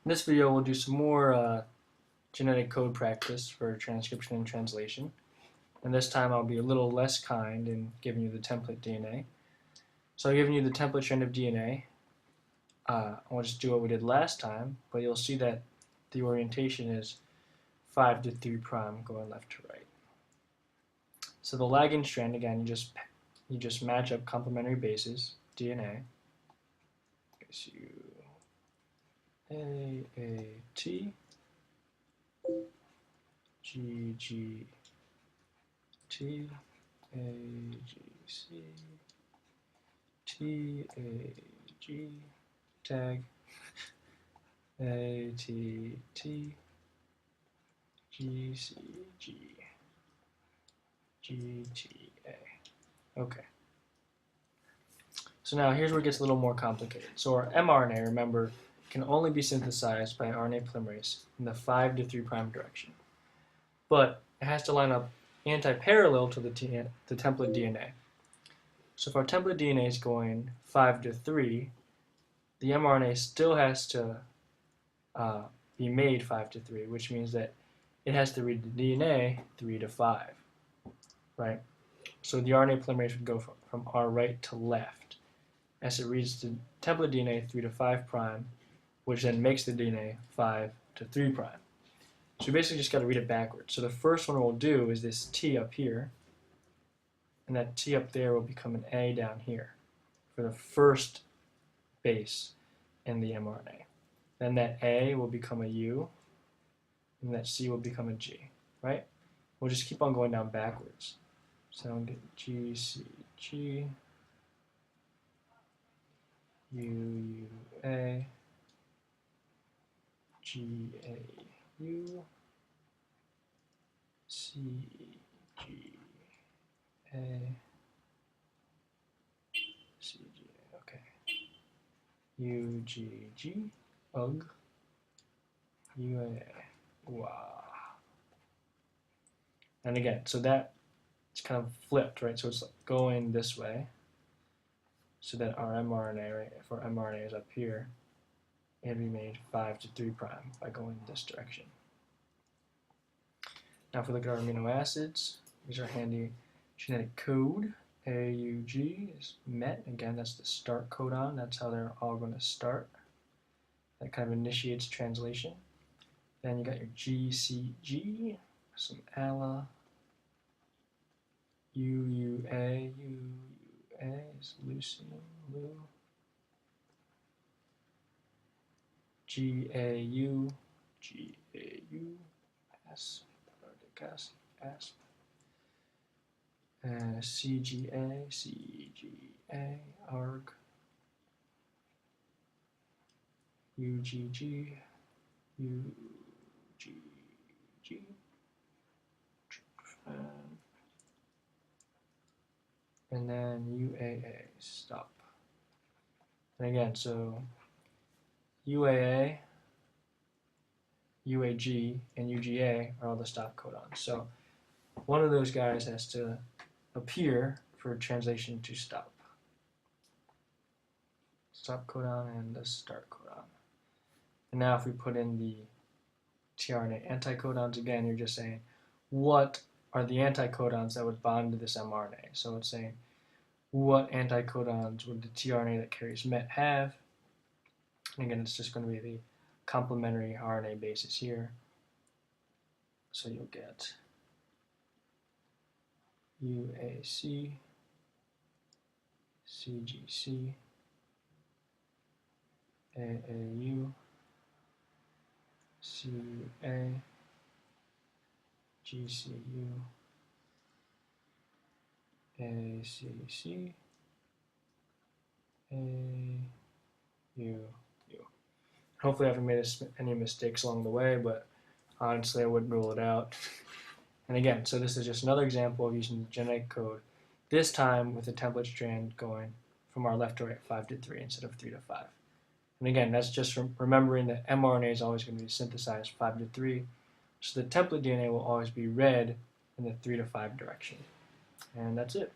In this video, we'll do some more genetic code practice for transcription and translation. And this time I'll be a little less kind in giving you the template DNA. So I've given you the template strand of DNA. I'll just do what we did last time, but you'll see that the orientation is 5 to 3 prime going left to right. So the lagging strand, again, you just match up complementary bases, DNA. So AAT, GGT, AGC, TAG, tag, ATT, GCG, GTA. Okay. So now here's where it gets a little more complicated. So our mRNA, remember, can only be synthesized by RNA polymerase in the 5 to 3 prime direction. But it has to line up anti-parallel to the template DNA. So if our template DNA is going 5 to 3, the mRNA still has to be made 5 to 3, which means that it has to read the DNA 3 to 5, right? So the RNA polymerase would go from our right to left as it reads the template DNA 3 to 5 prime, which then makes the DNA 5 to 3 prime. So we basically just got to read it backwards. So the first one we'll do is this T up here, and that T up there will become an A down here for the first base in the mRNA. Then that A will become a U, and that C will become a G, right? We'll just keep on going down backwards. So I'll get G, C, G, U, U, A, G, A, U, C, G, A, C, G, A, okay. U, G, G, UG, U, A, wow. And again, so that it's kind of flipped, right? So it's going this way, so that our mRNA, right, if our mRNA is up here, it'll be made 5 to 3 prime by going this direction. Now if we look at our amino acids, these are handy genetic code. AUG is met. Again, that's the start codon. That's how they're all going to start. That kind of initiates translation. Then you got your GCG, some ALA, UUA, UUA is leucine, Lu. GAU, GAU, ASP, ASP. CGA, CGA, ARG, UGG, UGG, and then UAA, stop. And again, so UAA, UAG, and UGA are all the stop codons. So one of those guys has to appear for translation to stop. Stop codon and the start codon. And now if we put in the tRNA anticodons again, you're just saying, what are the anticodons that would bond to this mRNA? So it's saying, what anticodons would the tRNA that carries MET have? And again, it's just going to be the complementary RNA bases here. So you'll get UAC, CGC, AAU, CA, GCU, ACC, AU. Hopefully I haven't made any mistakes along the way, but honestly I wouldn't rule it out. And again, so this is just another example of using the genetic code, this time with the template strand going from our left to right 5 to 3 instead of 3 to 5. And again, that's just remembering that mRNA is always going to be synthesized 5 to 3, so the template DNA will always be read in the 3 to 5 direction. And that's it.